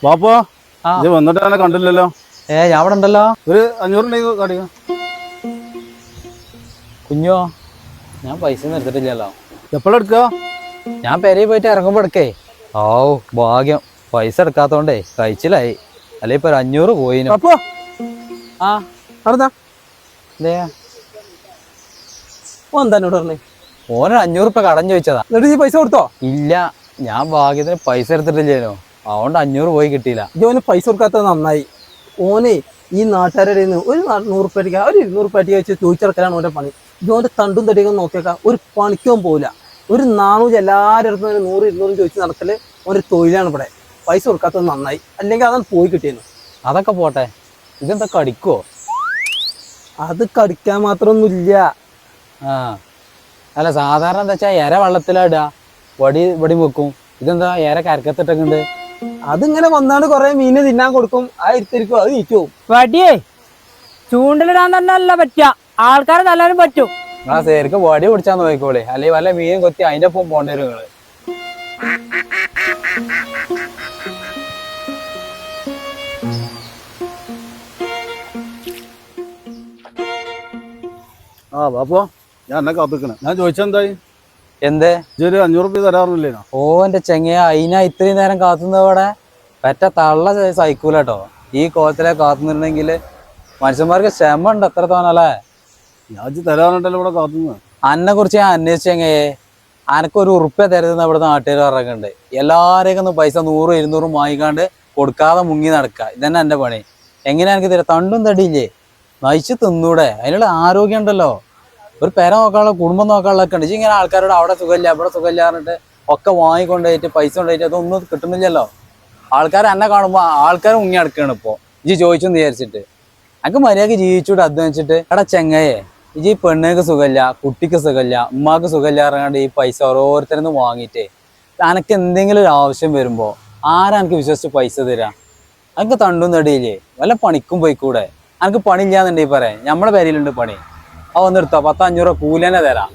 ബാപ്പോ ഇത് വന്നിട്ട് തന്നെ കണ്ടില്ലല്ലോ. ഞാൻ അവിടെ ഉണ്ടല്ലോ. ഒരു 500 കാണിക്ക. കുഞ്ഞോ, ഞാൻ പൈസ ഒന്നും എടുത്തിട്ടില്ലല്ലോ. എപ്പോഴെടുക്ക? ഞാൻ പെരയിൽ പോയിട്ട് ഇറങ്ങുമ്പോ എടുക്കേ. ഓ ഭാഗ്യം, പൈസ എടുക്കാത്തോണ്ടേ കഴിച്ചിലായി. അല്ലെ ഇപ്പൊ 500 പോയിനു. അപ്പോ ആ നടന്നാ ഓന്നോട് പറഞ്ഞേ ഓന് 500 രൂപ കടം ചോദിച്ചതാ. എന്നിട്ട് നീ പൈസ കൊടുത്തോ? ഇല്ല, ഞാൻ ഭാഗ്യത്തിന് പൈസ എടുത്തിട്ടില്ലേനോ, അതുകൊണ്ട് 500 പോയി കിട്ടിയില്ല. ജോന് പൈസ കൊടുക്കാത്തത് നന്നായി. ഓനെ ഈ നാട്ടുകാരുടെ ഒരു 100 റുപ്യ ഒരു 200 റുപ്യ വെച്ച് ചോദിച്ചെടുക്കലാണ് ഓന്റെ പണി. ജോന്റെ തണ്ടും തടിയൊക്കെ നോക്കിയേക്കാം, ഒരു പണിക്കും പോവില്ല. ഒരു 400 എല്ലാവരുടെ അടുത്തും 100 200 ചോദിച്ച് നടക്കല് ഓരോ തൊഴിലാണ് ഇവിടെ. പൈസ കൊടുക്കാത്തത് നന്നായി, അല്ലെങ്കിൽ അതാണ് പോയി കിട്ടിയെന്നു. അതൊക്കെ പോട്ടെ, ഇതെന്താ കടിക്കോ? അത് കടിക്കാൻ മാത്രമൊന്നുമില്ല. ആ അല്ല, സാധാരണ എന്താ വെച്ചാ എര വെള്ളത്തിലാടുക, വടി വെക്കും. ഇതെന്താ എര കരക്കത്തിട്ടൊക്കെ? അതിങ്ങനെ വന്നാണ്ട് കുറെ മീന് തിന്നാൻ കൊടുക്കും, ആ ഇരുത്തിരിക്കും, അത് നീച്ചു പോകും. വടിയേ ചൂണ്ടലിടാൻ തന്നെ അല്ല പറ്റുക, ആൾക്കാരെ തല്ലാനും പറ്റും. നിങ്ങളാ ശരിക്ക് വടി പിടിച്ചാൽ നോക്കിക്കോളെ, അല്ലെങ്കിൽ വല്ല മീൻ കൊത്തി അതിന്റെ ഒപ്പം പോകേണ്ടി വരും നിങ്ങള്. ആ ബാപ്പോ, ഞാൻ എന്നെ കാത്തിക്കണേ. ഞാൻ ചോദിച്ചെന്തായി? എന്തേ? ഇതൊരു 500 റുപ്യ തരാറില്ലേനോ? ഓ എന്റെ ചെങ്ങയ, അതിനാ ഇത്രയും നേരം കാത്തുന്നവിടെ പറ്റ തള്ള സൈക്കൂലട്ടോ. ഈ കോലത്തിലെ കാത്തുനിന്നുണ്ടെങ്കിൽ മനുഷ്യന്മാർക്ക് ക്ഷമ ഉണ്ട് എത്ര തോന്നല്ലേ. ഞാൻ തരാറുണ്ടല്ലോ ഇവിടെ കാത്തുനിന്ന്. അന്നെ കുറിച്ച് ഞാൻ അന്വേഷിച്ചെങ്ങയെ, അനക്കൊരു ഉറുപ്പ്യ തരുന്ന ഇവിടുത്തെ നാട്ടുകാർ പറയുന്നുണ്ട്. എല്ലാവരെയൊക്കെ ഒന്ന് പൈസ 100 200 വാങ്ങിക്കാണ്ട് കൊടുക്കാതെ മുങ്ങി നടക്കുക, ഇതന്നെ എന്റെ പണി. എങ്ങനെയാ എനിക്ക് തരാം? തണ്ടും തടിയില്ലേ, നയിച്ച് തിന്നൂടെ? അതിനുള്ള ആരോഗ്യം ഉണ്ടല്ലോ. ഒരു പെര നോക്കാനുള്ള, കുടുംബം നോക്കാനുള്ളതൊക്കെ ഉണ്ട്. ഇങ്ങനെ ആൾക്കാരോട് അവിടെ സുഖമില്ല ഇവിടെ സുഖമില്ല പറഞ്ഞിട്ട് ഒക്കെ വാങ്ങിക്കൊണ്ടുപോയിട്ട് പൈസ കൊണ്ടുപോയിട്ട് അതൊന്നും കിട്ടുന്നില്ലല്ലോ. ആൾക്കാർ എന്നെ കാണുമ്പോൾ ആൾക്കാർ മുങ്ങി നടക്കുകയാണ് ഇപ്പോൾ. ഇജി ചോദിച്ചെന്ന് വിചാരിച്ചിട്ട് എനിക്ക് മര്യാദക്ക് ജീവിച്ചൂടെ അധ്വാനിച്ചിട്ട്. എടാ ചെങ്ങയെ, ഈ പെണ്ണുങ്ങൾക്ക് സുഖമില്ല, കുട്ടിക്ക് സുഖമില്ല, ഉമ്മാക്ക് സുഖമില്ല പറഞ്ഞാണ്ട് ഈ പൈസ ഓരോരുത്തരിന്ന് വാങ്ങിയിട്ടേ അനക്ക് എന്തെങ്കിലും ഒരു ആവശ്യം വരുമ്പോൾ ആരാ എനിക്ക് വിശ്വസിച്ച് പൈസ തരാം? എനിക്ക് തണ്ടും തടിയില്ലേ, വല്ല പണിക്കും പോയിക്കൂടെ? എനിക്ക് പണിയില്ലാന്നുണ്ടെങ്കിൽ പറയാം, നമ്മളെ പേരിലുണ്ട് പണി. ആ വന്നെടുത്തോ, 10 500 കൂലി തന്നെ തരാം.